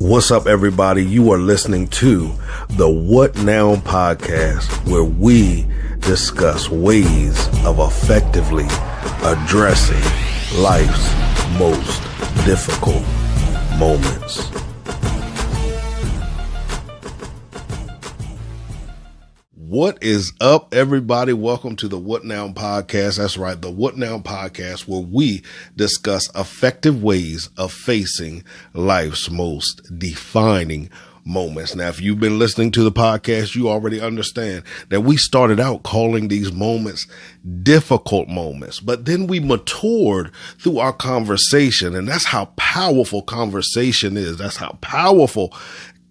What's up, everybody? You are listening to the What Now podcast, where we discuss ways of effectively addressing life's most difficult moments. What is up, everybody? Welcome to the What Now podcast. That's right, the What Now podcast, where we discuss effective ways of facing life's most defining moments. Now, if you've been listening to the podcast, you already understand that we started out calling these moments difficult moments, but then we matured through our conversation. And that's how powerful conversation is. That's how powerful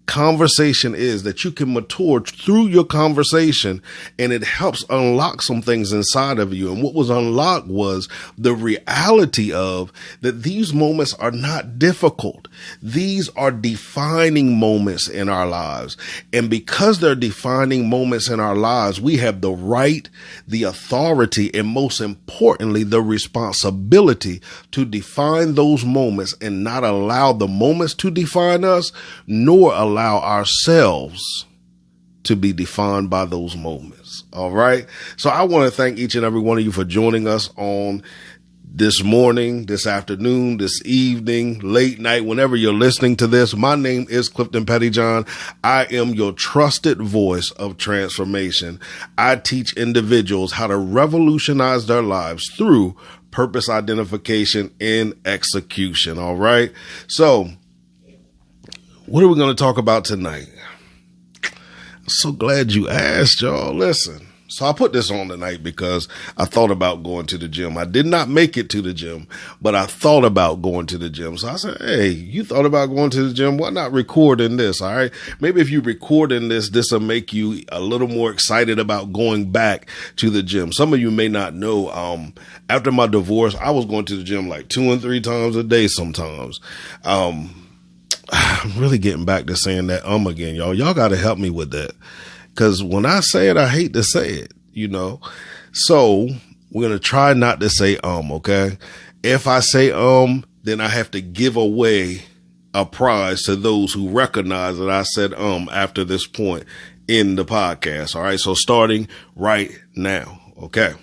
conversation is, that you can mature through your conversation, and it helps unlock some things inside of you. And what was unlocked was the reality of that these moments are not difficult. These are defining moments in our lives. And because they're defining moments in our lives, we have the right, the authority, and most importantly, the responsibility to define those moments and not allow the moments to define us, nor allow ourselves to be defined by those moments. All right. So I want to thank each and every one of you for joining us on this morning, this afternoon, this evening, late night, whenever you're listening to this. My name is Clifton Pettyjohn. I am your trusted voice of transformation. I teach individuals how to revolutionize their lives through purpose identification and execution. All right. So what are we going to talk about tonight? I'm so glad you asked, y'all. Listen, so I put this on tonight because I thought about going to the gym. I did not make it to the gym, but I thought about going to the gym. So I said, hey, you thought about going to the gym? Why not recording this? All right. Maybe if you recording this will make you a little more excited about going back to the gym. Some of you may not know, after my divorce, I was going to the gym like 2 and 3 times a day sometimes. I'm really getting back to saying that again, y'all. Y'all got to help me with that, because when I say it, I hate to say it, you know. So we're going to try not to say okay? If I say then I have to give away a prize to those who recognize that I said after this point in the podcast. All right, so starting right now, okay?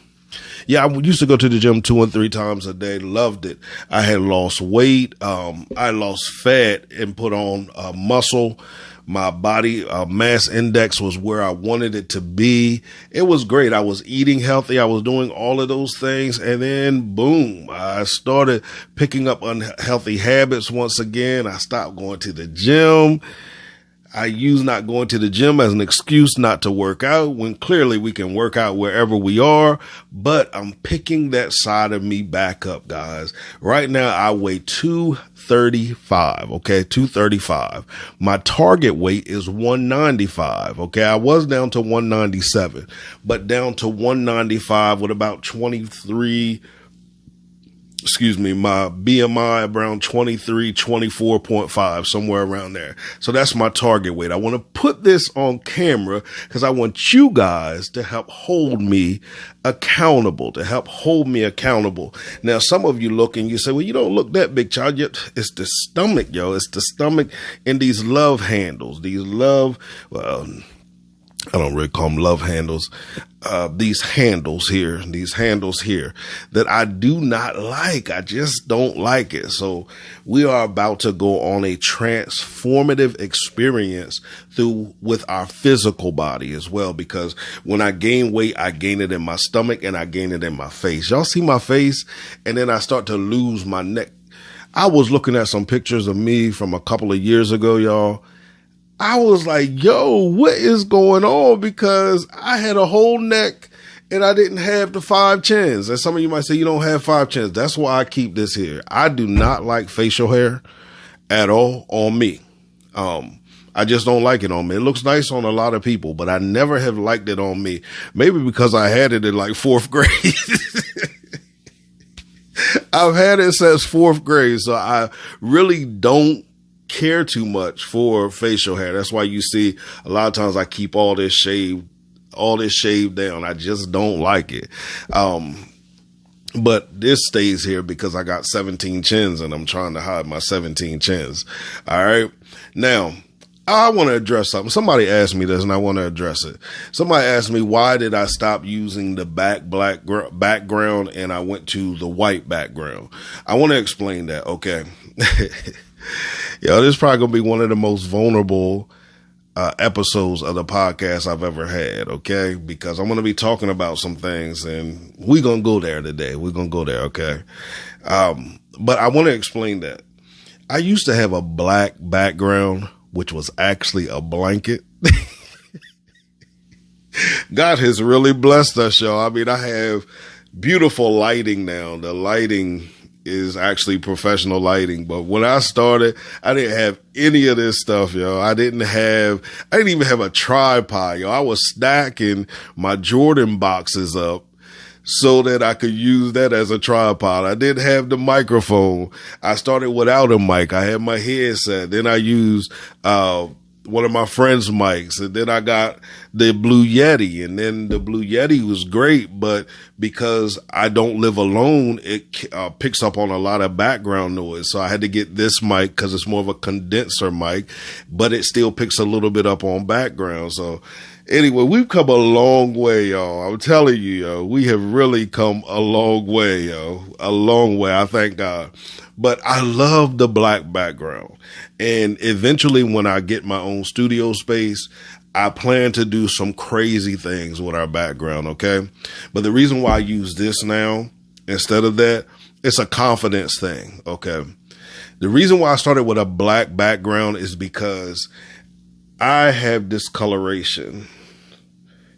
Yeah, I used to go to the gym 2 and 3 times a day. Loved it. I had lost weight. I lost fat and put on muscle. My body mass index was where I wanted it to be. It was great. I was eating healthy. I was doing all of those things. And then boom, I started picking up unhealthy habits once again. I stopped going to the gym. I use not going to the gym as an excuse not to work out, when clearly we can work out wherever we are. But I'm picking that side of me back up, guys. Right now, I weigh 235. Okay, 235. My target weight is 195. Okay, I was down to 197, but down to 195 with about 23. My BMI around 23, 24.5, somewhere around there. So that's my target weight. I want to put this on camera because I want you guys to help hold me accountable, Now, some of you look and you say, well, you don't look that big, child. It's the stomach, yo. It's the stomach and these love handles, I don't really call them love handles. These handles here that I do not like. I just don't like it. So we are about to go on a transformative experience with our physical body as well, because when I gain weight, I gain it in my stomach and I gain it in my face. Y'all see my face? And then I start to lose my neck. I was looking at some pictures of me from a couple of years ago, y'all. I was like, yo, what is going on? Because I had a whole neck and I didn't have the 5 chins. And some of you might say you don't have 5 chins. That's why I keep this here. I do not like facial hair at all on me. I just don't like it on me. It looks nice on a lot of people, but I never have liked it on me. Maybe because I had it in like 4th grade. I've had it since 4th grade. So I really don't care too much for facial hair. That's why you see a lot of times I keep all this shaved down. I just don't like it. But this stays here because I got 17 chins and I'm trying to hide my 17 chins. All right. Now, I want to address something. Somebody asked me this and I want to address it. Somebody asked me, why did I stop using the black background and I went to the white background? I want to explain that. Okay. Yo, this is probably going to be one of the most vulnerable episodes of the podcast I've ever had, okay? Because I'm going to be talking about some things and we're going to go there today. We're going to go there, okay? But I want to explain that. I used to have a black background, which was actually a blanket. God has really blessed us, y'all. I mean, I have beautiful lighting now. The lighting is actually professional lighting. But when I started, I didn't have any of this stuff, yo. I didn't even have a tripod, yo. I was stacking my Jordan boxes up so that I could use that as a tripod. I didn't have the microphone. I started without a mic. I had my headset. Then I used, one of my friend's mics, and then I got the Blue Yeti, and then the Blue Yeti was great, but because I don't live alone, it picks up on a lot of background noise. So I had to get this mic because it's more of a condenser mic, but it still picks a little bit up on background. So anyway, we've come a long way, y'all. I'm telling you, yo, we have really come a long way, yo, a long way. I thank God. But I love the black background. And eventually when I get my own studio space, I plan to do some crazy things with our background, okay? But the reason why I use this now instead of that, it's a confidence thing, okay? The reason why I started with a black background is because I have discoloration.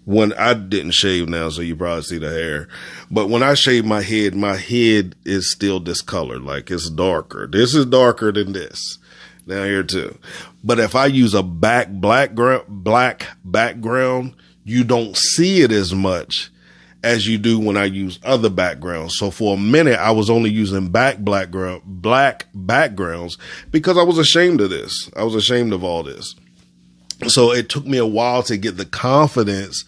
When I didn't shave now, so you probably see the hair. But when I shave my head is still discolored. Like it's darker. This is darker than this. Down here too. But if I use a black background, you don't see it as much as you do when I use other backgrounds. So for a minute, I was only using black backgrounds because I was ashamed of this. I was ashamed of all this. So it took me a while to get the confidence,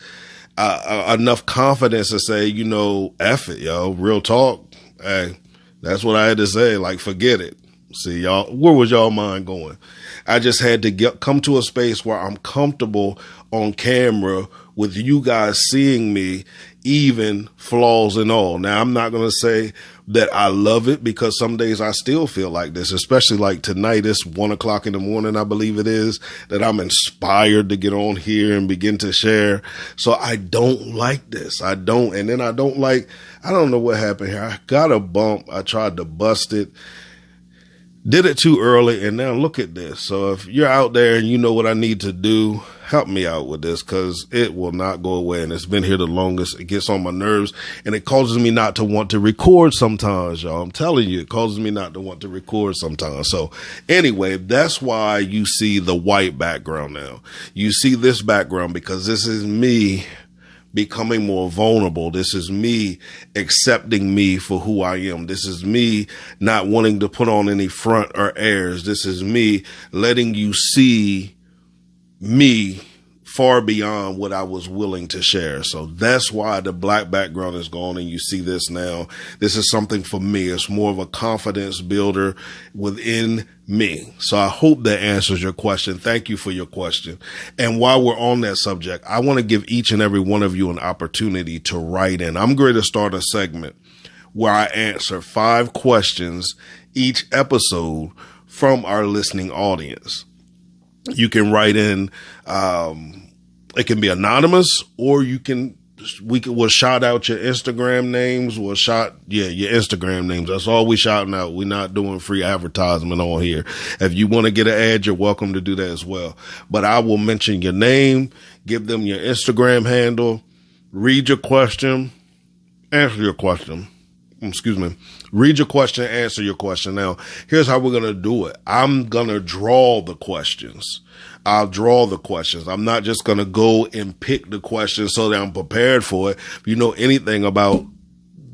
enough confidence to say, you know, F it, yo, real talk. Hey, that's what I had to say. Like, forget it. See, y'all, where was y'all mind going? I just had to come to a space where I'm comfortable on camera with you guys seeing me, even flaws and all. Now, I'm not going to say that I love it because some days I still feel like this, especially like tonight. It's 1:00 in the morning, I believe it is, that I'm inspired to get on here and begin to share. So I don't like this. I don't. And then I don't know what happened here. I got a bump. I tried to bust it. Did it too early, and now look at this. So if you're out there and you know what I need to do, help me out with this because it will not go away. And it's been here the longest. It gets on my nerves, and it causes me not to want to record sometimes, y'all. I'm telling you, it causes me not to want to record sometimes. So anyway, that's why you see the white background now. You see this background because this is me becoming more vulnerable. This is me accepting me for who I am. This is me not wanting to put on any front or airs. This is me letting you see me far beyond what I was willing to share. So that's why the black background is gone and you see this now. This is something for me. It's more of a confidence builder within me. So I hope that answers your question. Thank you for your question. And while we're on that subject, I want to give each and every one of you an opportunity to write in. I'm going to start a segment where I answer 5 questions each episode from our listening audience. You can write in, it can be anonymous, or we'll shout out your Instagram names. Your Instagram names. That's all we shouting out. We're not doing free advertisement on here. If you want to get an ad, you're welcome to do that as well. But I will mention your name, give them your Instagram handle, read your question, answer your question. Read your question, answer your question. Now, here's how we're going to do it. I'm going to draw the questions. I'll draw the questions. I'm not just going to go and pick the questions so that I'm prepared for it. If you know anything about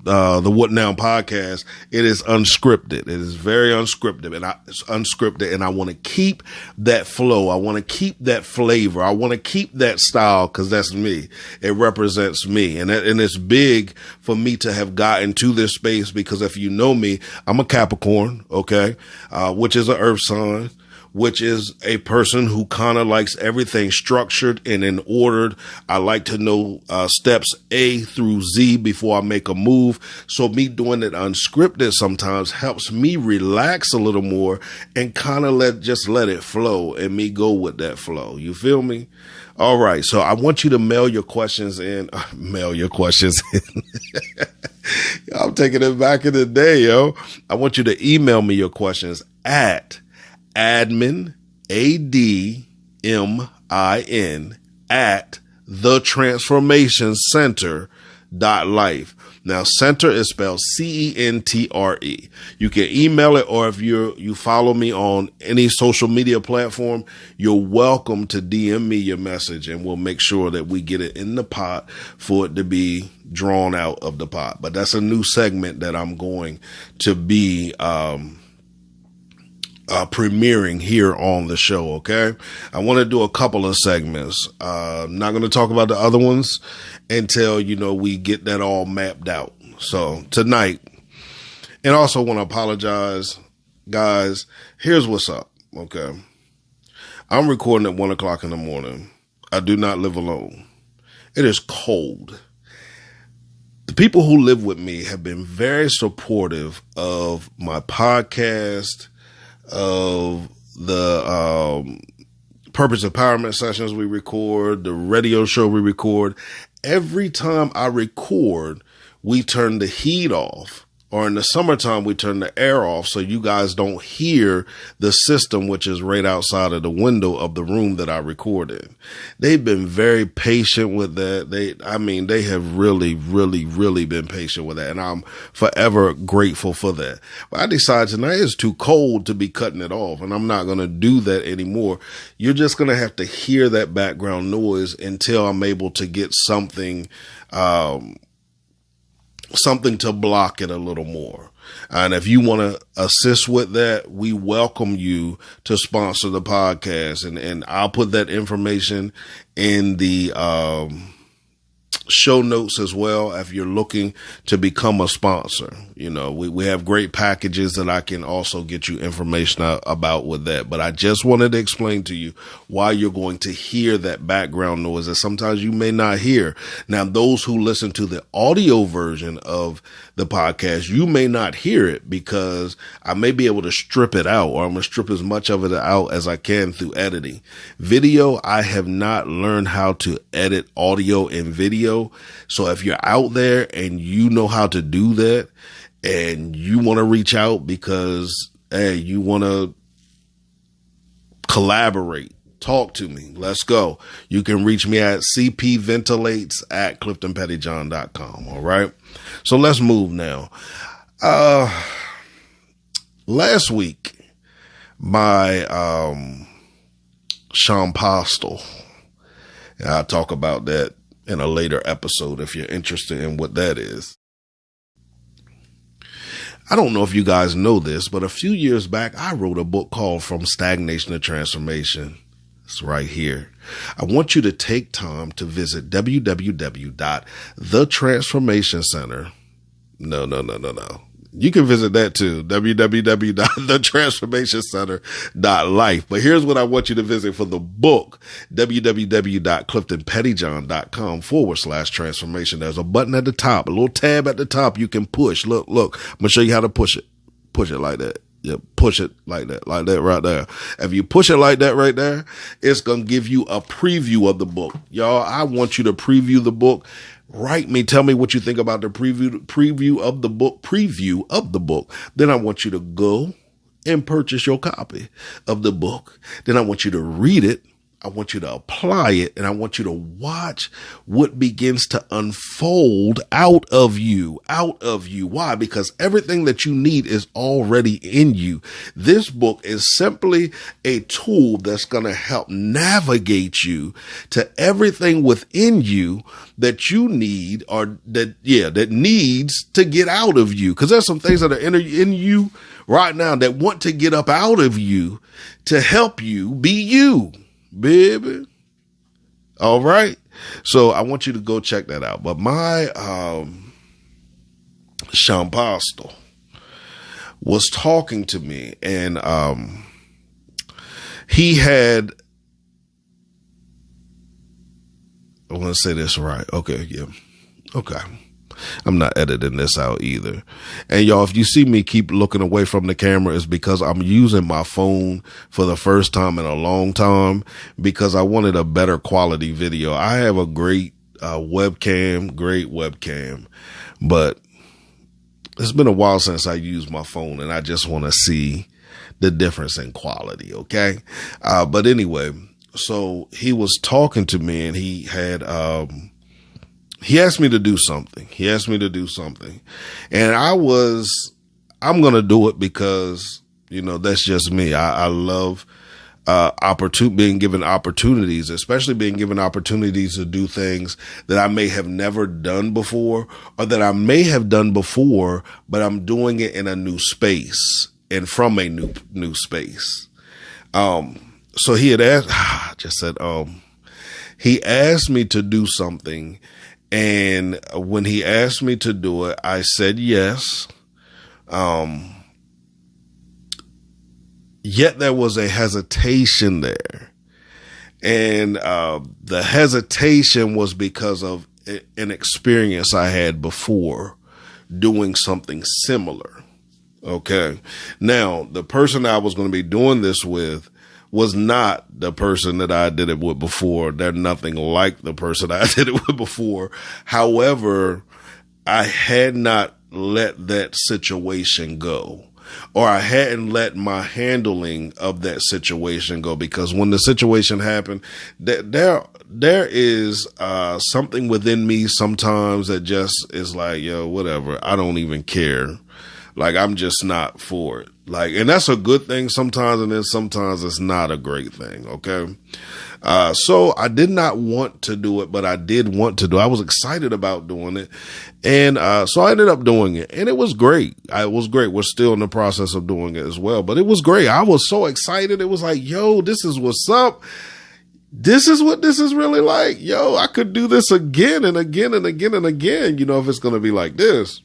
the What Now podcast, it is unscripted. It is very unscripted, and I want to keep that flow. I want to keep that flavor. I want to keep that style because that's me. It represents me, and it's big for me to have gotten to this space because if you know me, I'm a Capricorn, okay, which is an Earth sign, which is a person who kind of likes everything structured and in ordered. I like to know steps A through Z before I make a move. So me doing it unscripted sometimes helps me relax a little more and kind of let it flow and me go with that flow. You feel me? All right. So I want you to mail your questions in. I'm taking it back in the day, yo. I want you to email me your questions at admin, ADMIN, at thetransformationcenter.life. Now, center is spelled CENTRE. You can email it, or if you follow me on any social media platform, you're welcome to DM me your message, and we'll make sure that we get it in the pot for it to be drawn out of the pot. But that's a new segment that I'm going to be premiering here on the show. Okay. I want to do a couple of segments. I'm not going to talk about the other ones until, we get that all mapped out. So tonight, and also want to apologize, guys. Here's what's up. Okay. I'm recording at 1:00 in the morning. I do not live alone. It is cold. The people who live with me have been very supportive of my podcast, of the purpose empowerment sessions we record, the radio show we record. Every time I record, we turn the heat off, or in the summertime, we turn the air off so you guys don't hear the system, which is right outside of the window of the room that I record in. They've been very patient with that. They have really, really, really been patient with that. And I'm forever grateful for that. But I decided tonight it's too cold to be cutting it off, and I'm not going to do that anymore. You're just going to have to hear that background noise until I'm able to get something to block it a little more. And if you want to assist with that, we welcome you to sponsor the podcast. And I'll put that information in the show notes as well if you're looking to become a sponsor. We have great packages that I can also get you information about with that. But I just wanted to explain to you why you're going to hear that background noise that sometimes you may not hear. Now, those who listen to the audio version of the podcast, you may not hear it because I may be able to strip it out, or I'm going to strip as much of it out as I can through editing. Video, I have not learned how to edit audio and video. So if you're out there and you know how to do that and you want to reach out because, hey, you want to collaborate, talk to me. Let's go. You can reach me at cpventilates@cliftonpettyjohn.com. All right. So let's move now. Last week, my Sean Postel, I'll talk about that in a later episode if you're interested in what that is. I don't know if you guys know this, but a few years back, I wrote a book called From Stagnation to Transformation. It's right here. I want you to take time to visit www.thetransformationcenter. No. You can visit that too, www.thetransformationcenter.life. But here's what I want you to visit for the book, www.cliftonpettyjohn.com/transformation. There's a button at the top, a little tab at the top you can push. Look, I'm going to show you how to push it. Push it like that. Yeah, push it like that right there. If you push it like that right there, it's going to give you a preview of the book. Y'all, I want you to preview the book. Write me. Tell me what you think about the preview of the book. Then I want you to go and purchase your copy of the book. Then I want you to read it I want you to apply it, and I want you to watch what begins to unfold out of you. Why? Because everything that you need is already in you. This book is simply a tool that's going to help navigate you to everything within you that you need, or that needs to get out of you. Because there's some things that are in you right now that want to get up out of you to help you be you. Baby. All right. So I want you to go check that out. But my Sean Postel was talking to me, and he had, I want to say this right. Okay. Yeah. Okay. I'm not editing this out either. And y'all, if you see me keep looking away from the camera, it's because I'm using my phone for the first time in a long time, because I wanted a better quality video. I have a great webcam, but it's been a while since I used my phone, and I just want to see the difference in quality. Okay. But anyway, so he was talking to me, and he had, he asked me to do something. And I'm going to do it because, that's just me. I love, being given opportunities, especially being given opportunities to do things that I may have never done before, or that I may have done before, but I'm doing it in a new space and from a new space. So he had asked, he asked me to do something. And when he asked me to do it, I said yes. Yet there was a hesitation there. And the hesitation was because of an experience I had before doing something similar. Okay. Now, the person I was going to be doing this with was not the person that I did it with before. They're nothing like the person I did it with before. However, I had not let that situation go, or I hadn't let my handling of that situation go, because when the situation happened, there is something within me sometimes that just is like, yo, whatever. I don't even care. Like, I'm just not for it. Like, and that's a good thing sometimes, and then sometimes it's not a great thing. Okay. So I did not want to do it, but I did want to do it. I was excited about doing it. And, so I ended up doing it, and it was great. It was great. We're still in the process of doing it as well, but it was great. I was so excited. It was like, yo, this is what's up. This is what this is really like. Yo, I could do this again and again and again and again, if it's going to be like this.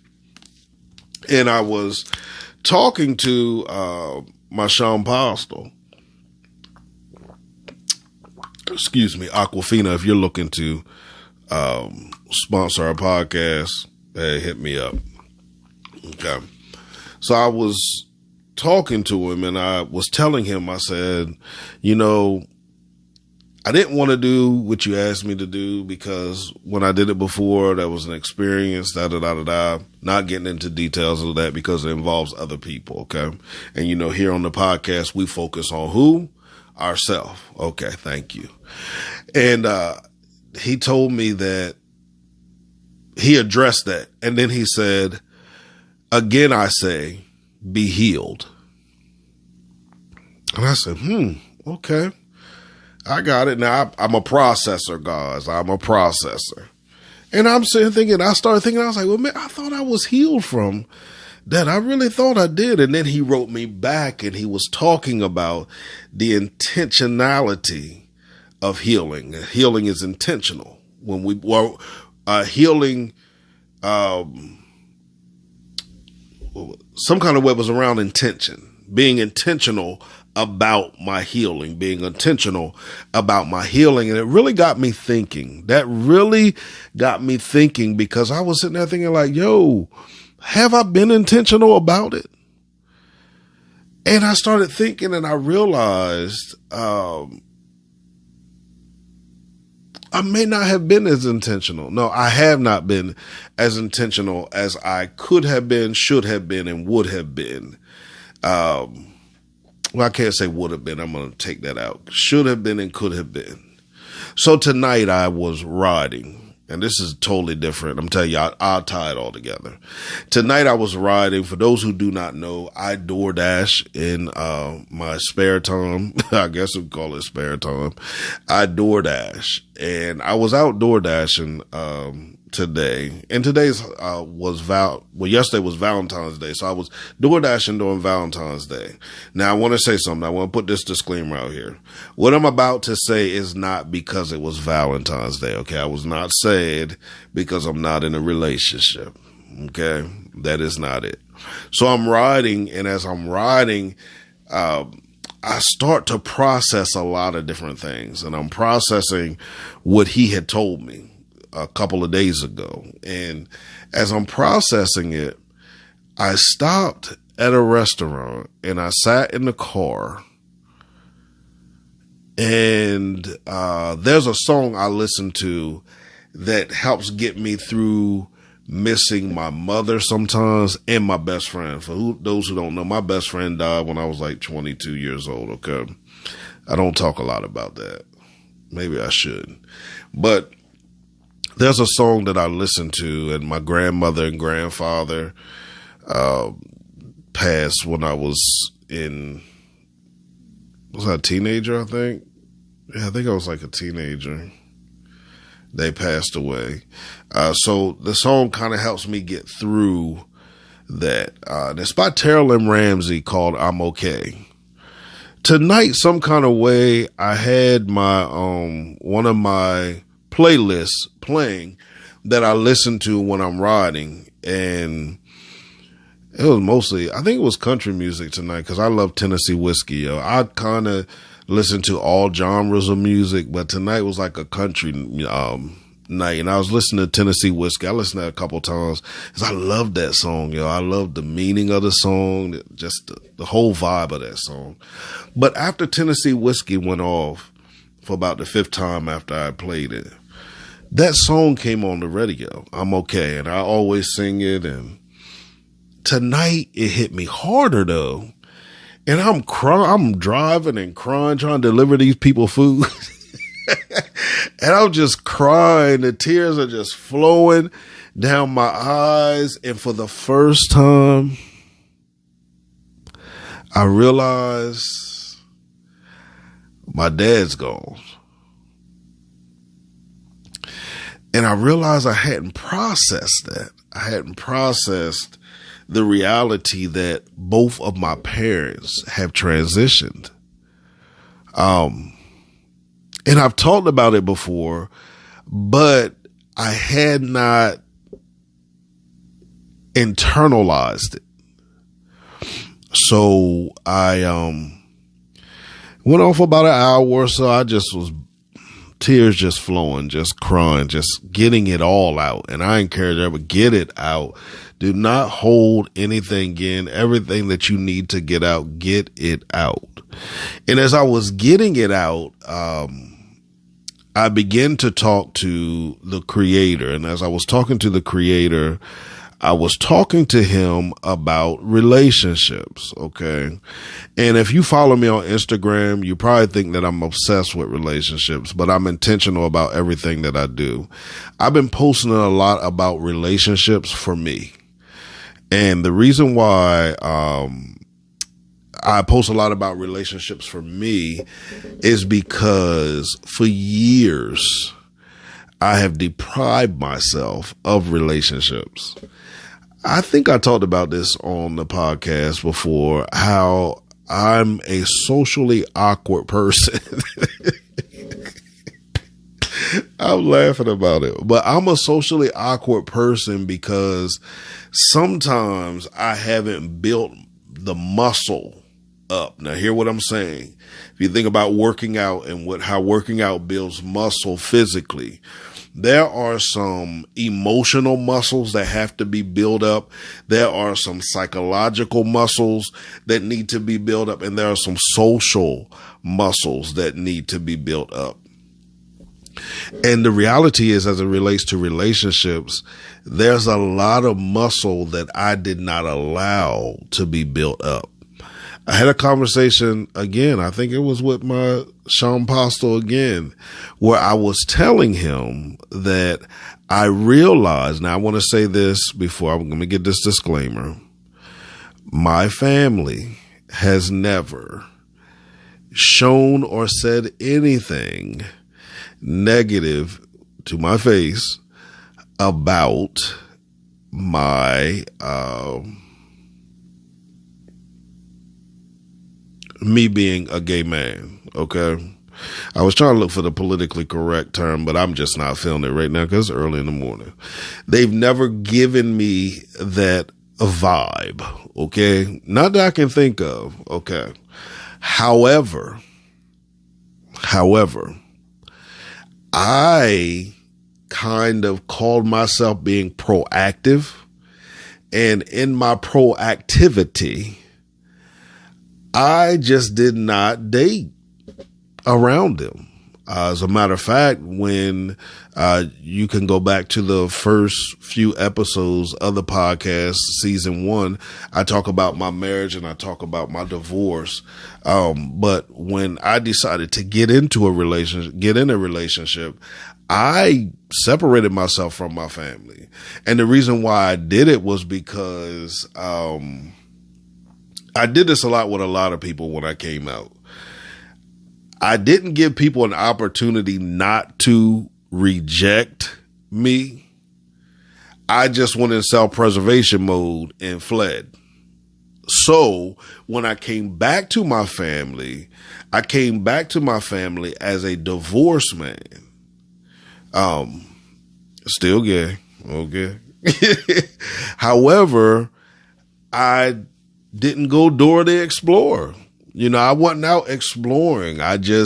And I was talking to my Sean Postel. Excuse me, Aquafina. If you're looking to sponsor our podcast, hey, hit me up. Okay. So I was talking to him, and I was telling him, I said, I didn't want to do what you asked me to do, because when I did it before, that was an experience, not getting into details of that because it involves other people. Okay. And here on the podcast, we focus on who? Ourselves. Okay. Thank you. And, he told me that he addressed that. And then he said, again, I say, be healed. And I said, okay. I got it. Now I'm a processor, guys. I'm a processor. And I'm sitting thinking, I started thinking, I was like, well, man, I thought I was healed from that. I really thought I did. And then he wrote me back, and he was talking about the intentionality of healing. Healing is intentional. When healing, some kind of way was around intention, being intentional about my healing, being intentional about my healing. And it really got me thinking. That really got me thinking, because I was sitting there thinking like, yo, have I been intentional about it? And I started thinking, and I realized, I may not have been as intentional. No, I have not been as intentional as I could have been, should have been, and would have been. Well, I can't say would have been. I'm going to take that out. Should have been and could have been. So tonight I was riding, and this is totally different. I'm telling you, I'll tie it all together. Tonight I was riding. For those who do not know, I DoorDash in my spare time. I guess we call it spare time. I DoorDash, and I was out DoorDashing today, and today's yesterday was Valentine's Day, so I was DoorDashing during Valentine's Day. Now I want to say something. I want to put this disclaimer out here. What I'm about to say is not because it was Valentine's Day, okay? I was not saying because I'm not in a relationship, okay? That is not it. So I'm riding, and as I'm riding, I start to process a lot of different things, and I'm processing what he had told me a couple of days ago. And as I'm processing it, I stopped at a restaurant and I sat in the car, and there's a song I listen to that helps get me through missing my mother sometimes and my best friend. For those who don't know, my best friend died when I was like 22 years old, okay? I don't talk a lot about that. Maybe I should. But there's a song that I listen to, and my grandmother and grandfather passed when I was I a teenager, I think? Yeah, I think I was like a teenager. They passed away. So the song kind of helps me get through that. It's by Terrell Ramsey called I'm Okay. Tonight, some kind of way, I had my one of my playlists playing that I listen to when I'm riding, and it was mostly, I think it was country music tonight, because I love Tennessee whiskey. Yo. I kind of listen to all genres of music, but tonight was like a country night, and I was listening to Tennessee whiskey. I listened to it a couple times because I love that song. Yo, I love the meaning of the song, just the whole vibe of that song. But after Tennessee whiskey went off for about the fifth time after I played it, that song came on the radio, I'm Okay, and I always sing it, and tonight it hit me harder though, and I'm driving and crying, trying to deliver these people food, and I'm just crying, the tears are just flowing down my eyes, and for the first time, I realized my dad's gone. And I realized I hadn't processed that. I hadn't processed the reality that both of my parents have transitioned. And I've talked about it before, but I had not internalized it. So I went on for about an hour or so. I just was tears just flowing, just crying, just getting it all out. And I encourage everyone, get it out. Do not hold anything in. Everything that you need to get out, get it out. And as I was getting it out, I began to talk to the Creator. And as I was talking to the Creator, I was talking to him about relationships, okay? And if you follow me on Instagram, you probably think that I'm obsessed with relationships, but I'm intentional about everything that I do. I've been posting a lot about relationships for me. And the reason why I post a lot about relationships for me is because for years, I have deprived myself of relationships. I think I talked about this on the podcast before, how I'm a socially awkward person. I'm laughing about it, but I'm a socially awkward person because sometimes I haven't built the muscle up. Now, hear what I'm saying. If you think about working out and how working out builds muscle physically, there are some emotional muscles that have to be built up. There are some psychological muscles that need to be built up. And there are some social muscles that need to be built up. And the reality is, as it relates to relationships, there's a lot of muscle that I did not allow to be built up. I had a conversation again. I think it was with my Sean Postel again, where I was telling him that I realized, now I want to say this before I'm going to get this disclaimer. My family has never shown or said anything negative to my face about my, me being a gay man. Okay. I was trying to look for the politically correct term, but I'm just not feeling it right now because it's early in the morning. They've never given me that vibe. Okay. Not that I can think of. Okay. However, I kind of called myself being proactive, and in my proactivity, I just did not date around them. As a matter of fact, when you can go back to the first few episodes of the podcast, season 1, I talk about my marriage and I talk about my divorce. But when I decided to get in a relationship, I separated myself from my family. And the reason why I did it was because I did this a lot with a lot of people when I came out. I didn't give people an opportunity not to reject me. I just went in self-preservation mode and fled. So when I came back to my family, I came back to my family as a divorced man. Still gay. Okay. However, I didn't go door to explore. You know, I wasn't out exploring. I tell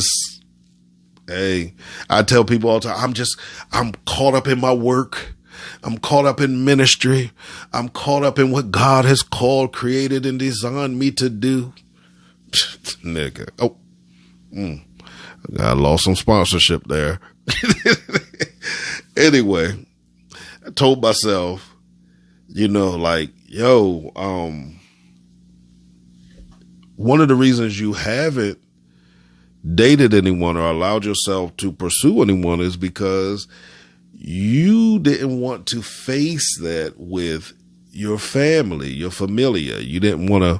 people all the time, I'm caught up in my work. I'm caught up in ministry. I'm caught up in what God has called, created, and designed me to do. Nigga. I lost some sponsorship there. Anyway, I told myself, one of the reasons you haven't dated anyone or allowed yourself to pursue anyone is because you didn't want to face that with your family, your familia. You didn't want to,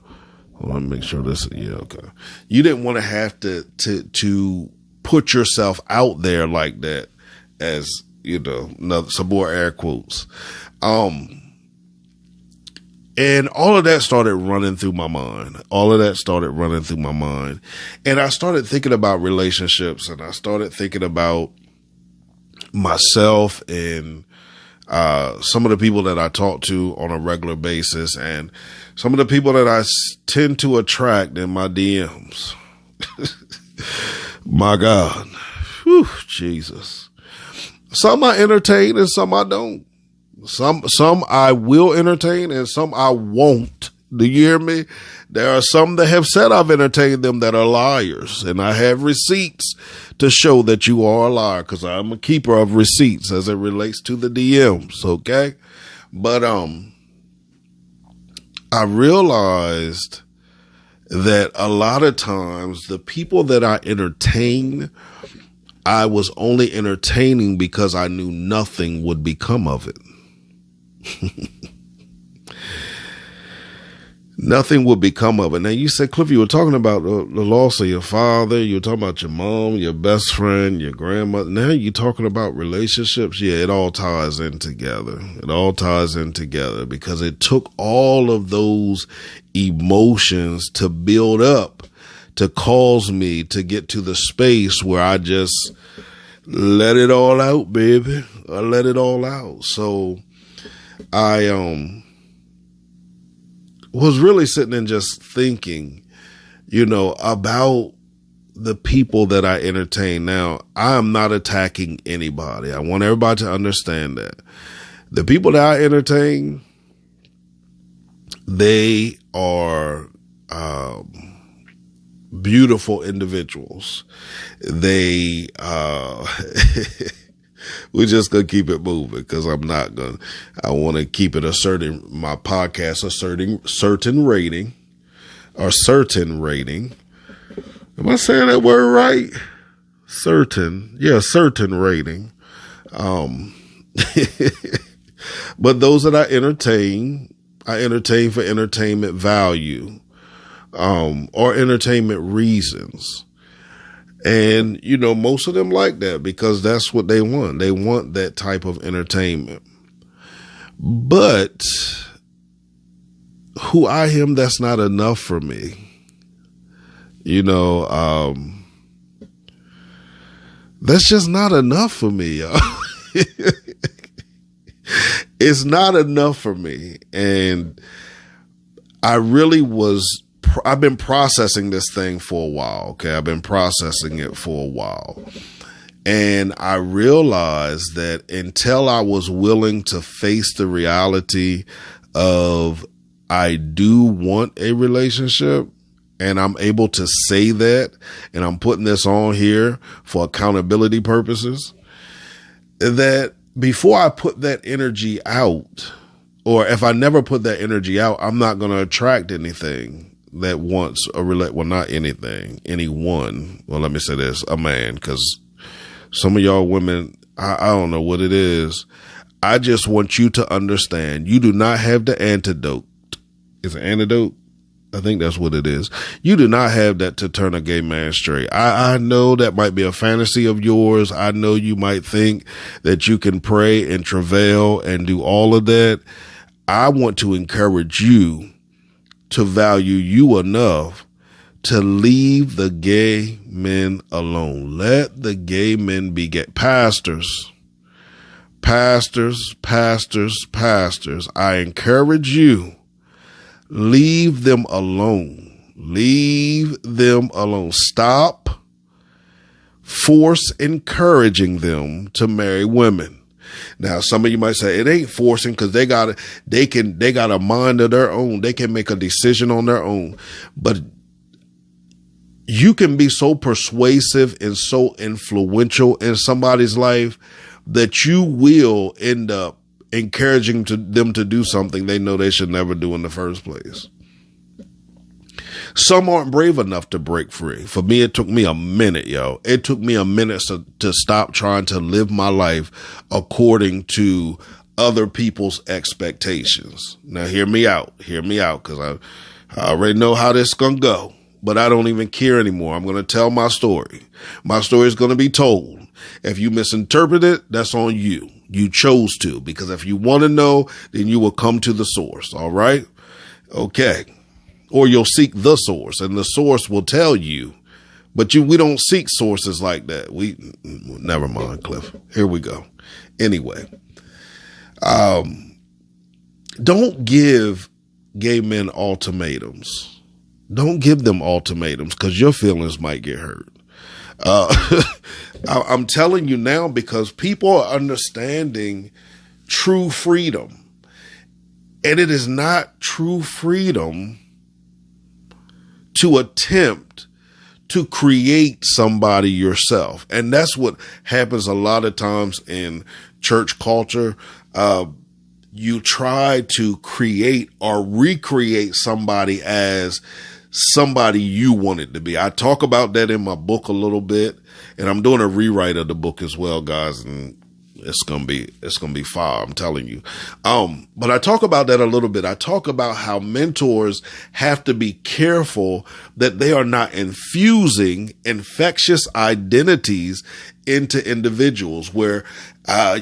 let me make sure this, okay. You didn't want to have to put yourself out there like that, as, some more air quotes. And all of that started running through my mind. And I started thinking about relationships, and I started thinking about myself and some of the people that I talk to on a regular basis, and some of the people that I tend to attract in my DMs. My God. Whew, Jesus. Some I entertain and some I don't. Some I will entertain and some I won't. Do you hear me? There are some that have said I've entertained them that are liars, and I have receipts to show that you are a liar, because I'm a keeper of receipts as it relates to the DMs. Okay. But, I realized that a lot of times the people that I entertain, I was only entertaining because I knew nothing would become of it. Nothing would become of it. Now you said, Cliff, you were talking about the loss of your father. You were talking about your mom, your best friend, your grandmother. Now you're talking about relationships. Yeah, it all ties in together. Because it took all of those emotions to build up to cause me to get to the space where I just let it all out, baby. I let it all out. So I was really sitting and just thinking, about the people that I entertain. Now, I am not attacking anybody. I want everybody to understand that. The people that I entertain, they are beautiful individuals. They we're just going to keep it moving, because I want to keep it my podcast a certain rating. or certain rating. Am I saying that word right? Certain. Yeah, certain rating. But those that I entertain for entertainment value, or entertainment reasons. And, you know, most of them like that because that's what they want. They want that type of entertainment. But who I am, that's not enough for me. You know, that's just not enough for me, y'all. It's not enough for me. And I've been processing this thing for a while. Okay. I've been processing it for a while. And I realized that until I was willing to face the reality of I do want a relationship, and I'm able to say that, and I'm putting this on here for accountability purposes, that before I put that energy out, or if I never put that energy out, I'm not going to attract anything that wants not anything, anyone. Well, let me say this, a man, because some of y'all women, I don't know what it is. I just want you to understand, you do not have the antidote. Is it antidote? I think that's what it is. You do not have that to turn a gay man straight. I know that might be a fantasy of yours. I know you might think that you can pray and travail and do all of that. I want to encourage you to value you enough to leave the gay men alone. Let the gay men be gay. Pastors, I encourage you, leave them alone. Leave them alone. Stop force encouraging them to marry women. Now, some of you might say it ain't forcing because they got a mind of their own. They can make a decision on their own. But you can be so persuasive and so influential in somebody's life that you will end up encouraging them to do something they know they should never do in the first place. Some aren't brave enough to break free. For me, it took me a minute, yo. It took me a minute to stop trying to live my life according to other people's expectations. Now, hear me out, because I already know how this is going to go, but I don't even care anymore. I'm going to tell my story. My story is going to be told. If you misinterpret it, that's on you. You chose to, because if you want to know, then you will come to the source. All right. Okay. Or you'll seek the source, and the source will tell you, but we don't seek sources like that. Never mind, Cliff. Here we go. Anyway, don't give gay men ultimatums. Don't give them ultimatums because your feelings might get hurt. I'm telling you now because people are understanding true freedom, and it is not true freedom to attempt to create somebody yourself. And that's what happens a lot of times in church culture. You try to create or recreate somebody as somebody you want it to be. I talk about that in my book a little bit, and I'm doing a rewrite of the book as well, guys. And it's going to be fire. I'm telling you. But I talk about that a little bit. I talk about how mentors have to be careful that they are not infusing infectious identities into individuals where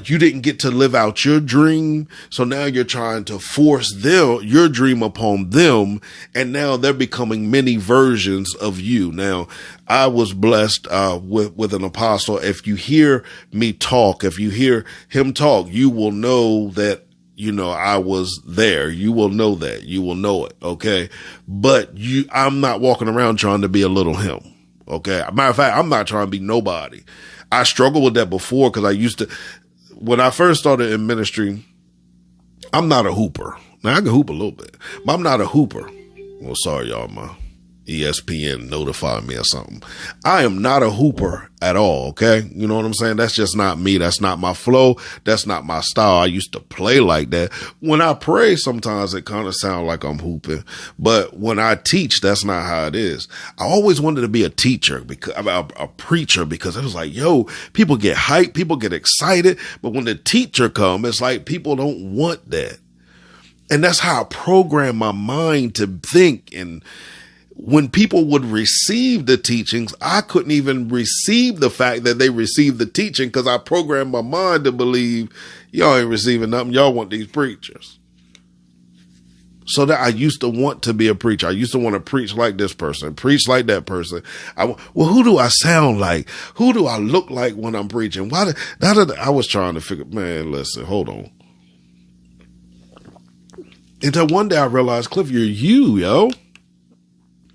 you didn't get to live out your dream. So now you're trying to force your dream upon them. And now they're becoming many versions of you. Now, I was blessed with an apostle. If you hear me talk, if you hear him talk, you will know that, I was there. You will know that. You will know it. Okay. But I'm not walking around trying to be a little him. Okay. Matter of fact, I'm not trying to be nobody. I struggled with that before because when I first started in ministry, I'm not a hooper. Now I can hoop a little bit, but I'm not a hooper. Well, sorry, y'all. ESPN notify me or something. I am not a hooper at all. Okay. You know what I'm saying? That's just not me. That's not my flow. That's not my style. I used to play like that. When I pray, sometimes it kind of sounds like I'm hooping, but when I teach, that's not how it is. I always wanted to be a teacher, because a preacher, because it was like, yo, people get hyped, people get excited. But when the teacher comes, it's like people don't want that. And that's how I program my mind to think. And when people would receive the teachings, I couldn't even receive the fact that they received the teaching, because I programmed my mind to believe y'all ain't receiving nothing. Y'all want these preachers. So that I used to want to be a preacher. I used to want to preach like this person, preach like that person. Well, who do I sound like? Who do I look like when I'm preaching? I was trying to figure, man, listen, hold on. Until one day I realized, Cliff, you're you, yo.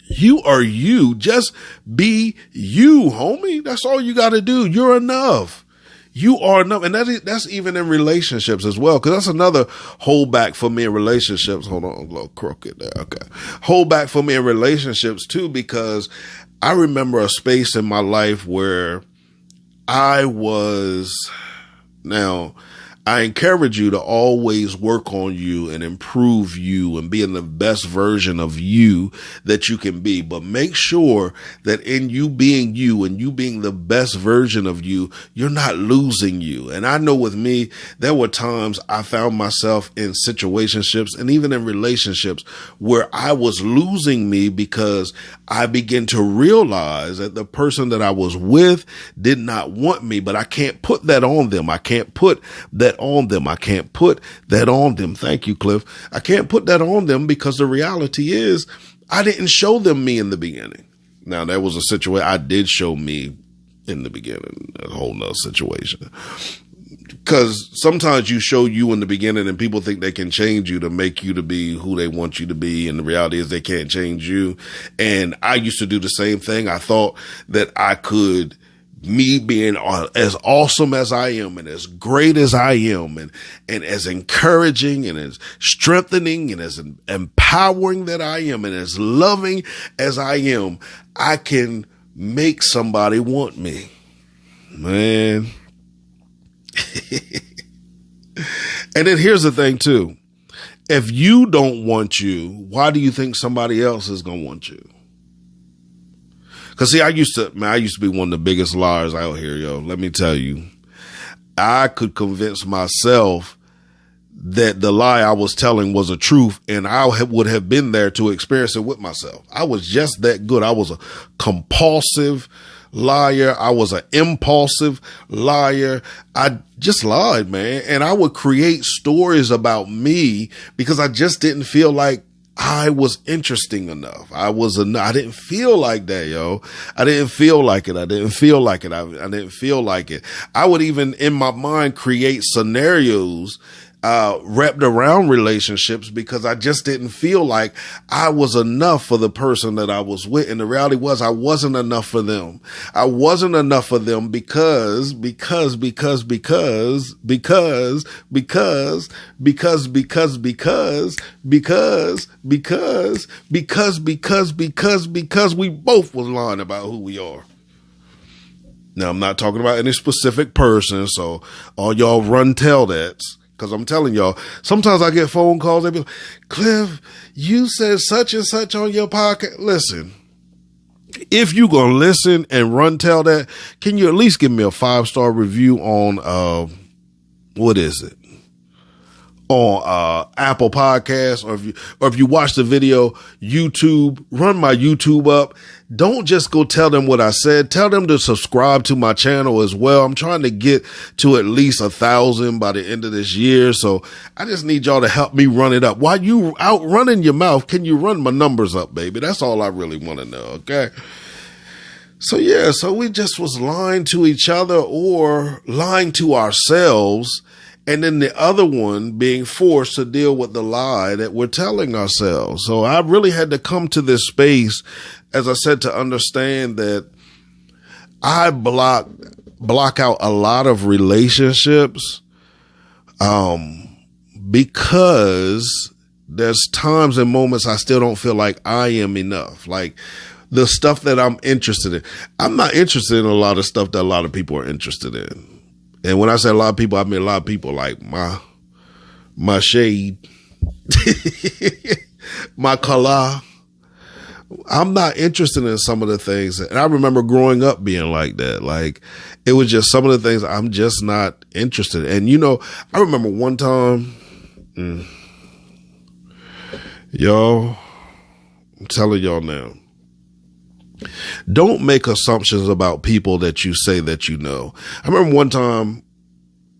You are you. Just be you, homie. That's all you got to do. You're enough. You are enough. And that's even in relationships as well, because that's another holdback for me in relationships. Hold on, a little crooked there. Okay. Holdback for me in relationships too, because I remember a space in my life where I encourage you to always work on you and improve you and be in the best version of you that you can be. But make sure that in you being you and you being the best version of you, you're not losing you. And I know with me, there were times I found myself in situationships and even in relationships where I was losing me, because I began to realize that the person that I was with did not want me. But I can't put that on them. I can't put that on them. I can't put that on them. Thank you, Cliff. I can't put that on them, because the reality is I didn't show them me in the beginning. Now, there was a situation I did show me in the beginning, a whole nother situation. Because sometimes you show you in the beginning and people think they can change you to make you to be who they want you to be. And the reality is they can't change you. And I used to do the same thing. I thought that I could, me being as awesome as I am and as great as I am and as encouraging and as strengthening and as empowering that I am and as loving as I am, I can make somebody want me. Man. And then here's the thing too. If you don't want you, why do you think somebody else is going to want you? Because see, I used to be one of the biggest liars out here, yo. Let me tell you, I could convince myself that the lie I was telling was a truth, and I would have been there to experience it with myself. I was just that good. I was a compulsive liar. I was an impulsive liar. I just lied, man. And I would create stories about me because I just didn't feel like I was interesting enough. I didn't feel like that, yo. I didn't feel like it. I didn't feel like it. I didn't feel like it. I would even in my mind create scenarios wrapped around relationships because I just didn't feel like I was enough for the person that I was with. And the reality was I wasn't enough for them. I wasn't enough for them because we both was lying about who we are. Now, I'm not talking about any specific person, so all y'all run tell that's. Because I'm telling y'all, sometimes I get phone calls. They be like, Cliff, you said such and such on your podcast. Listen, if you going to listen and run tell that, can you at least give me a 5-star review on, what is it? On Apple Podcasts, or if you watch the video, YouTube, run my YouTube up. Don't just go tell them what I said. Tell them to subscribe to my channel as well. I'm trying to get to at least 1,000 by the end of this year. So I just need y'all to help me run it up. While you out running your mouth, can you run my numbers up, baby? That's all I really want to know. Okay. So yeah, so we just was lying to each other or lying to ourselves. And then the other one being forced to deal with the lie that we're telling ourselves. So I really had to come to this space, as I said, to understand that I block out a lot of relationships, because there's times and moments I still don't feel like I am enough. Like the stuff that I'm interested in. I'm not interested in a lot of stuff that a lot of people are interested in. And when I say a lot of people, I mean a lot of people like my shade, my color. I'm not interested in some of the things. And I remember growing up being like that. Like it was just some of the things I'm just not interested in. And, you know, I remember one time, y'all, I'm telling y'all now, don't make assumptions about people that you say that you know. I remember one time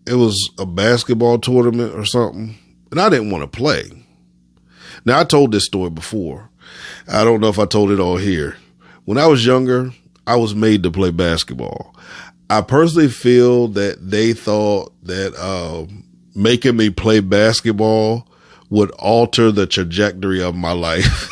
it was a basketball tournament or something, and I didn't want to play. Now, I told this story before. I don't know if I told it all here. When I was younger, I was made to play basketball. I personally feel that they thought that making me play basketball would alter the trajectory of my life.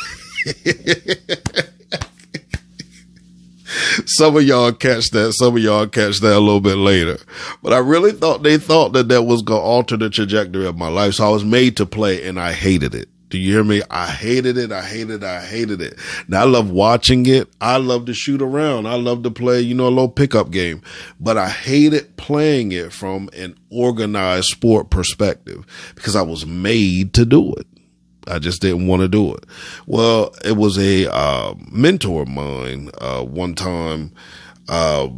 Some of y'all catch that. Some of y'all catch that a little bit later. But I really thought they thought that that was going to alter the trajectory of my life. So I was made to play, and I hated it. Do you hear me? I hated it. I hated it. I hated it. Now I love watching it. I love to shoot around. I love to play, you know, a little pickup game, but I hated playing it from an organized sport perspective because I was made to do it. I just didn't want to do it. Well, it was a mentor of mine one time had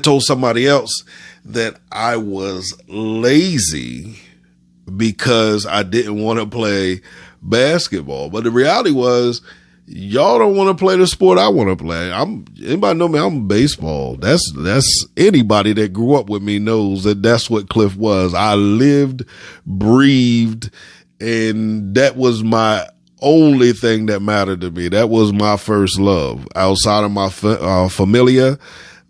told somebody else that I was lazy because I didn't want to play basketball. But the reality was, y'all don't want to play the sport I want to play. Anybody know me? I'm baseball. That's anybody that grew up with me knows that that's what Cliff was. I lived, breathed, and that was my only thing that mattered to me. That was my first love. Outside of my familia,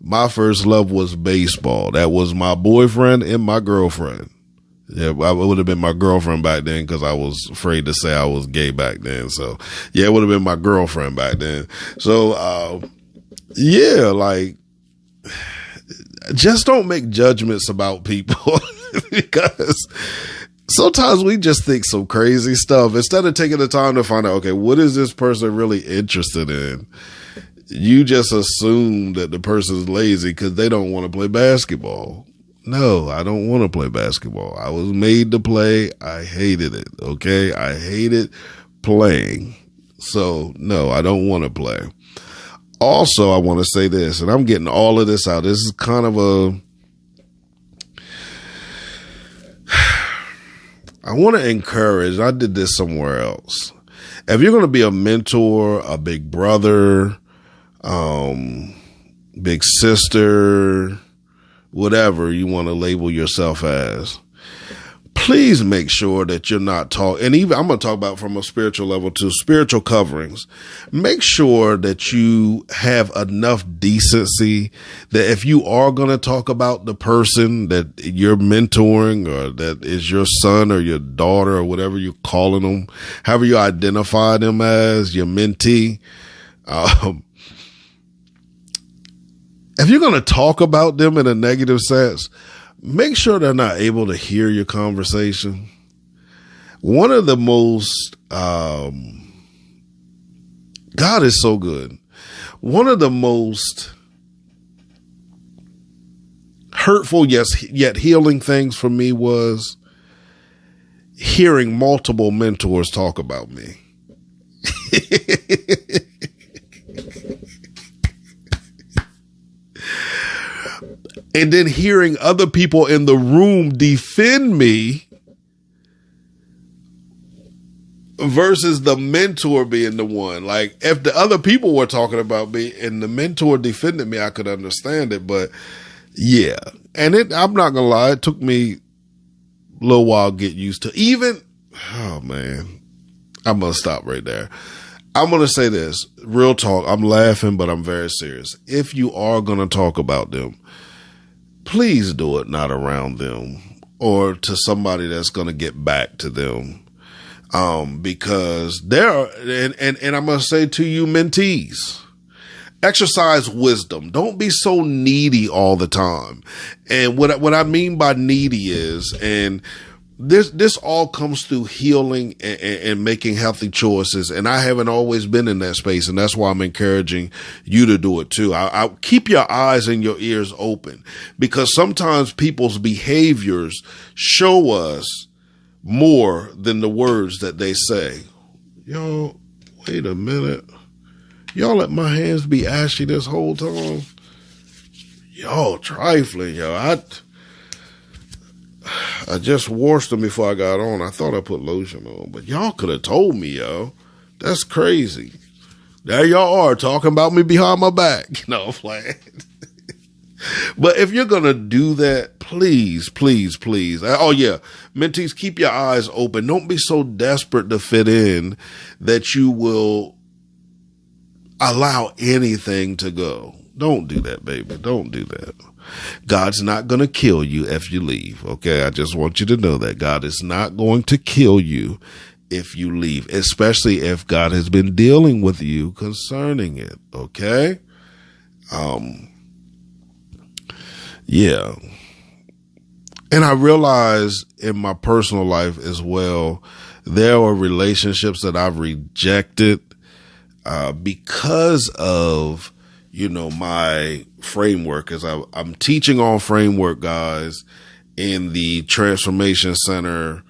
my first love was baseball. That was my boyfriend and my girlfriend. Yeah, it would have been my girlfriend back then because I was afraid to say I was gay back then. So, yeah, it would have been my girlfriend back then. So, yeah, like, just don't make judgments about people because sometimes we just think some crazy stuff. Instead of taking the time to find out, okay, what is this person really interested in? You just assume that the person's lazy because they don't want to play basketball. No, I don't want to play basketball. I was made to play. I hated it. Okay. I hated playing. So no, I don't want to play. Also, I want to say this, and I'm getting all of this out. This is kind of I want to encourage, I did this somewhere else. If you're going to be a mentor, a big brother, big sister, whatever you want to label yourself as, please make sure that you're not talking. And even I'm going to talk about from a spiritual level to spiritual coverings. Make sure that you have enough decency that if you are going to talk about the person that you're mentoring or that is your son or your daughter or whatever you're calling them, however you identify them as your mentee, if you're going to talk about them in a negative sense, make sure they're not able to hear your conversation. One of the most, God is so good. One of the most hurtful, yet healing things for me was hearing multiple mentors talk about me. And then hearing other people in the room defend me versus the mentor being the one. Like, if the other people were talking about me and the mentor defended me, I could understand it. But yeah, and I'm not gonna lie, it took me a little while to get used to. Even, oh man, I'm gonna stop right there. I'm gonna say this, real talk. I'm laughing, but I'm very serious. If you are gonna talk about them, please do it not around them or to somebody that's going to get back to them. Because there are, and I'm going to say to you mentees, exercise wisdom. Don't be so needy all the time. And what I mean by needy is, and this all comes through healing and making healthy choices. And I haven't always been in that space. And that's why I'm encouraging you to do it too. I keep your eyes and your ears open, because sometimes people's behaviors show us more than the words that they say. Yo, wait a minute. Y'all let my hands be ashy this whole time. Y'all trifling, yo. I just washed them before I got on. I thought I put lotion on, but y'all could have told me, yo. That's crazy. There y'all are talking about me behind my back. No, I'm playing. But if you're going to do that, please, please, please. Oh, yeah. Mentees, keep your eyes open. Don't be so desperate to fit in that you will allow anything to go. Don't do that, baby. Don't do that. God's not going to kill you if you leave. Okay. I just want you to know that God is not going to kill you if you leave, especially if God has been dealing with you concerning it. Okay. Yeah. And I realize in my personal life as well, there are relationships that I've rejected, because of, my framework. As I'm teaching on framework, guys, in the Transformation Center,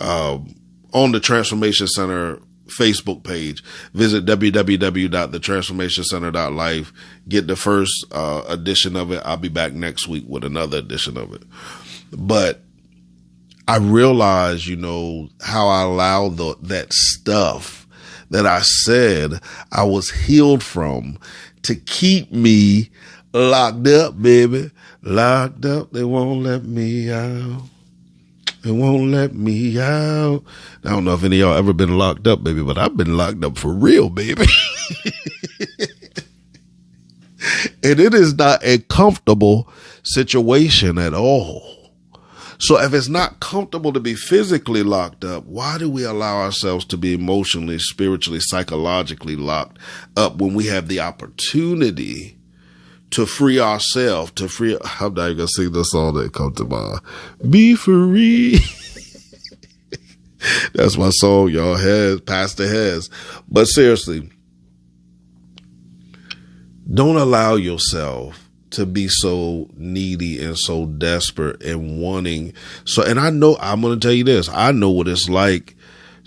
on the Transformation Center Facebook page. Visit www.thetransformationcenter.life. Get the first edition of it. I'll be back next week with another edition of it. But I realize, how I allow that stuff that I said I was healed from to keep me locked up, baby. Locked up. They won't let me out. They won't let me out. I don't know if any of y'all ever been locked up, baby, but I've been locked up for real, baby. And it is not a comfortable situation at all. So if it's not comfortable to be physically locked up, why do we allow ourselves to be emotionally, spiritually, psychologically locked up when we have the opportunity to free ourselves, I'm not even going to sing the song that comes to mind. Be free. That's my song, y'all. Pastor has. But seriously, don't allow yourself to be so needy and so desperate and wanting. And I know, I'm going to tell you this. I know what it's like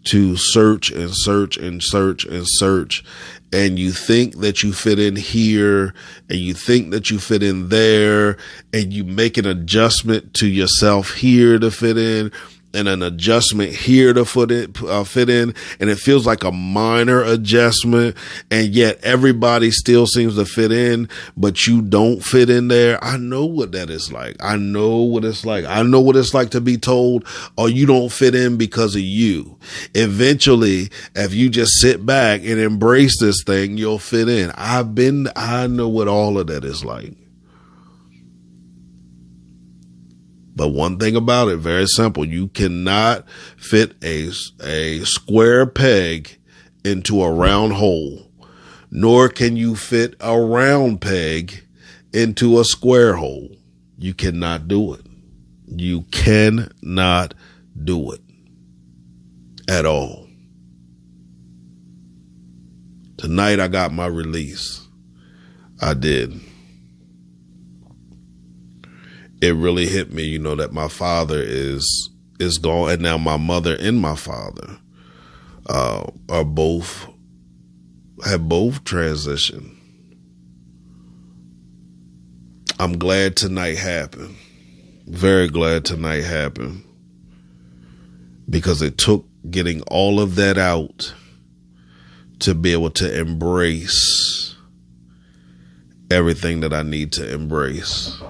to search and search and search and search. And you think that you fit in here and you think that you fit in there, and you make an adjustment to yourself here to fit in and an adjustment here to fit in. And it feels like a minor adjustment. And yet everybody still seems to fit in, but you don't fit in there. I know what that is like. I know what it's like. I know what it's like to be told, oh, you don't fit in because of you. Eventually, if you just sit back and embrace this thing, you'll fit in. I know what all of that is like. But one thing about it, very simple. You cannot fit a square peg into a round hole, nor can you fit a round peg into a square hole. You cannot do it. You cannot do it at all. Tonight I got my release. I did. It really hit me, that my father is gone, and now my mother and my father have both transitioned. I'm glad tonight happened. Very glad tonight happened, because it took getting all of that out to be able to embrace everything that I need to embrace.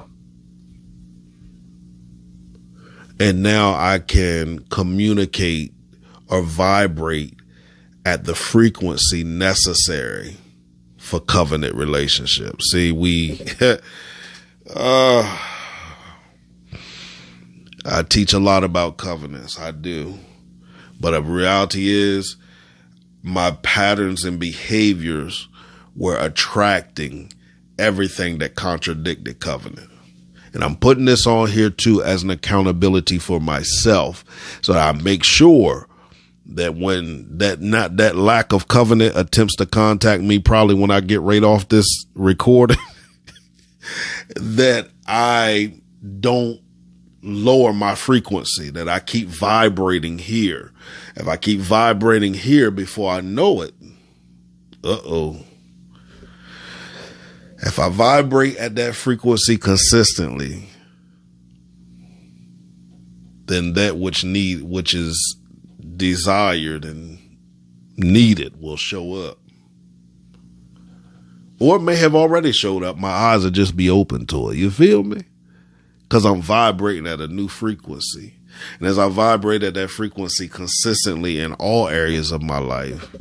And now I can communicate or vibrate at the frequency necessary for covenant relationships. See, I teach a lot about covenants. I do. But the reality is, my patterns and behaviors were attracting everything that contradicted covenant. And I'm putting this on here too as an accountability for myself, so that I make sure that when that lack of covenant attempts to contact me, probably when I get right off this recording, that I don't lower my frequency, that I keep vibrating here. If I keep vibrating here, before I know it, if I vibrate at that frequency consistently, then that which is desired and needed will show up. Or it may have already showed up. My eyes will just be open to it. You feel me? Because I'm vibrating at a new frequency. And as I vibrate at that frequency consistently in all areas of my life,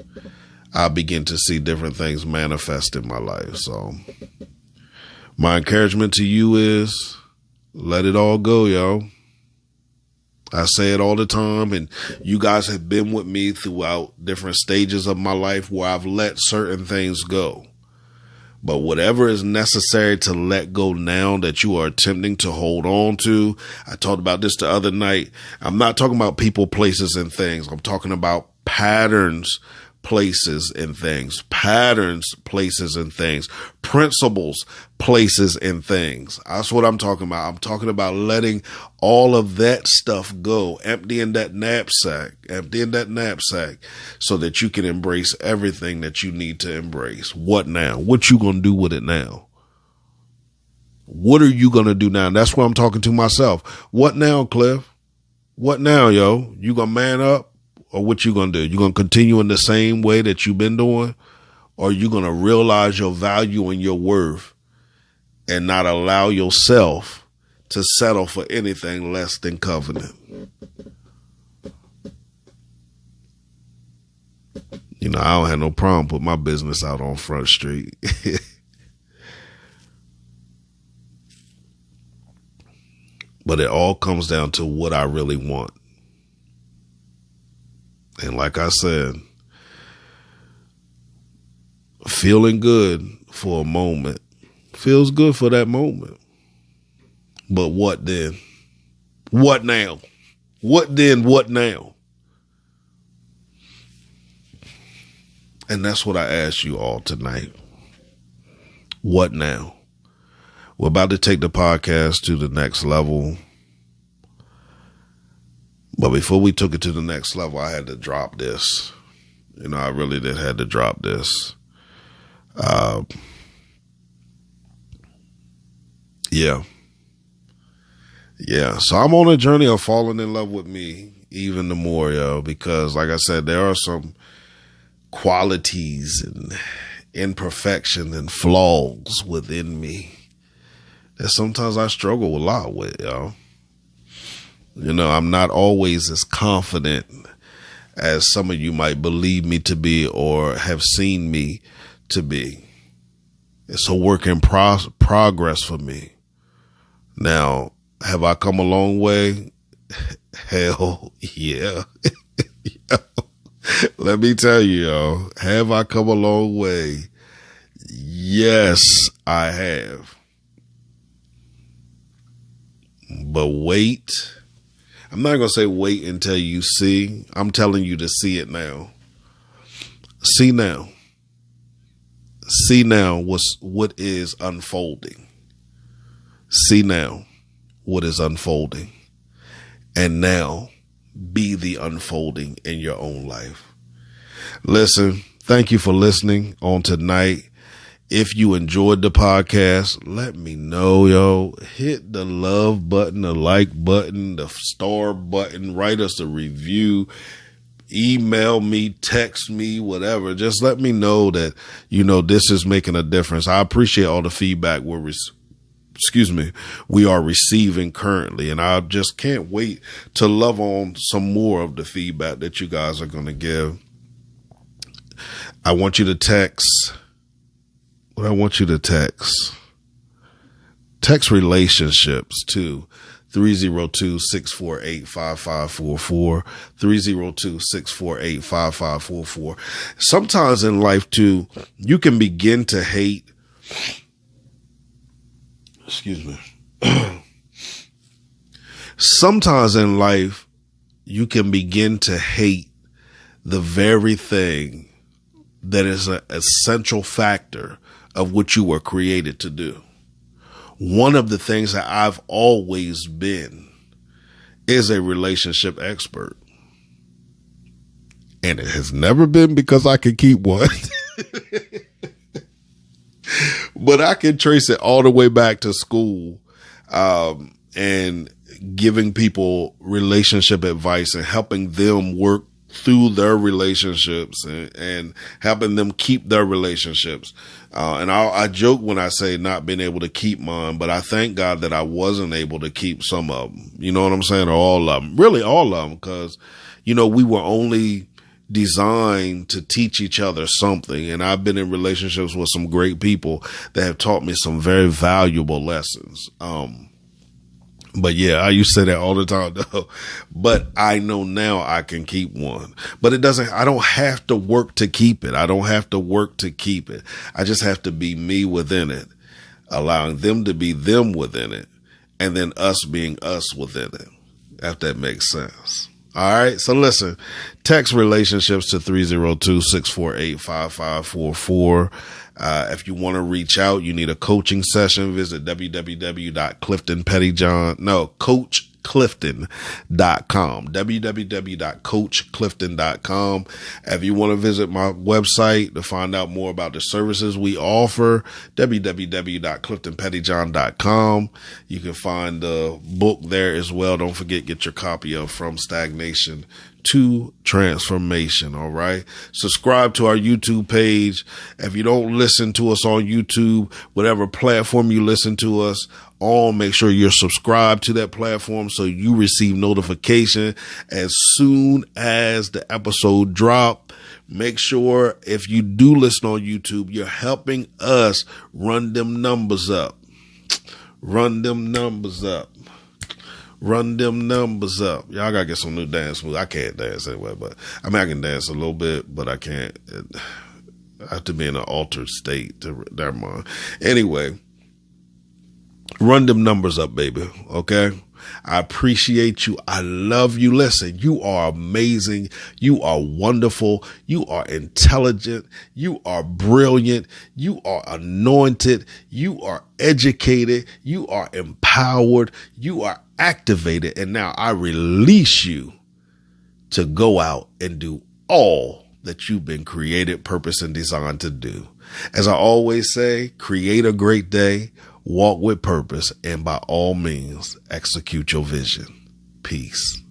I begin to see different things manifest in my life. So my encouragement to you is let it all go, yo. I say it all the time, and you guys have been with me throughout different stages of my life where I've let certain things go. But whatever is necessary to let go now that you are attempting to hold on to, I talked about this the other night. I'm not talking about people, places, and things. I'm talking about patterns, places, and things. Patterns, places, and things. Principles, places, and things. That's what I'm talking about. I'm talking about letting all of that stuff go, emptying that knapsack, so that you can embrace everything that you need to embrace. What now? What you gonna do with it now? What are you gonna do now? And that's why I'm talking to myself. What now, Cliff? What now, yo? You gonna man up? Or what you gonna do? You gonna continue in the same way that you've been doing? Or you gonna realize your value and your worth and not allow yourself to settle for anything less than covenant? You know, I don't have no problem putting my business out on Front Street. But it all comes down to what I really want. And like I said, feeling good for a moment feels good for that moment. But what then? What now? What then? What now? And that's what I ask you all tonight. What now? We're about to take the podcast to the next level. But before we took it to the next level, I had to drop this. You know, I really did had to drop this. Yeah. So I'm on a journey of falling in love with me even the more, yo, because like I said, there are some qualities and imperfection and flaws within me that sometimes I struggle a lot with, yo. You know, I'm not always as confident as some of you might believe me to be or have seen me to be. It's a work in progress for me. Now, have I come a long way? Hell yeah. Let me tell you, yo, have I come a long way? Yes, I have. But wait. I'm not going to say wait until you see. I'm telling you to see it now. See now. See now what is unfolding. See now what is unfolding. And now be the unfolding in your own life. Listen, thank you for listening on tonight. If you enjoyed the podcast, let me know, yo. Hit the love button, the like button, the star button. Write us a review. Email me, text me, whatever. Just let me know that, you know, this is making a difference. I appreciate all the feedback we are receiving currently. And I just can't wait to love on some more of the feedback that you guys are going to give. I want you to text. What I want you to text relationships to 302-648-5544, 302-648-5544. Sometimes in life too, you can begin to hate, excuse me, Sometimes in life, you can begin to hate the very thing that is an essential factor of what you were created to do. One of the things that I've always been is a relationship expert. And it has never been because I can keep one. But I can trace it all the way back to school, and giving people relationship advice and helping them work through their relationships and helping them keep their relationships. And I joke when I say not being able to keep mine, but I thank God that I wasn't able to keep some of them. You know what I'm saying? Or all of them, really all of them. Cause we were only designed to teach each other something. And I've been in relationships with some great people that have taught me some very valuable lessons. But yeah, I used to say that all the time though. But I know now I can keep one. But I don't have to work to keep it. I don't have to work to keep it. I just have to be me within it, allowing them to be them within it, and then us being us within it, if that makes sense. All right. So listen, text relationships to 302-648-5544. If you want to reach out, you need a coaching session, visit coachclifton.com, www.coachclifton.com. If you want to visit my website to find out more about the services we offer, www.cliftonpettyjohn.com. You can find the book there as well. Don't forget, get your copy of From Stagnation to Transformation. All right. Subscribe to our YouTube page. If you don't listen to us on YouTube, whatever platform you listen to us on, make sure you're subscribed to that platform so you receive notification as soon as the episode drop. Make sure if you do listen on YouTube, you're helping us run them numbers up. Run them numbers up. Run them numbers up. Y'all gotta get some new dance moves. I can't dance anyway, but I can dance a little bit, but I can't. I have to be in an altered state to, never mind. Anyway, run them numbers up, baby. Okay. I appreciate you. I love you. Listen, you are amazing. You are wonderful. You are intelligent. You are brilliant. You are anointed. You are educated. You are empowered. You are activated. And now I release you to go out and do all that you've been created, purpose, and designed to do. As I always say, create a great day. Walk with purpose, and by all means, execute your vision. Peace.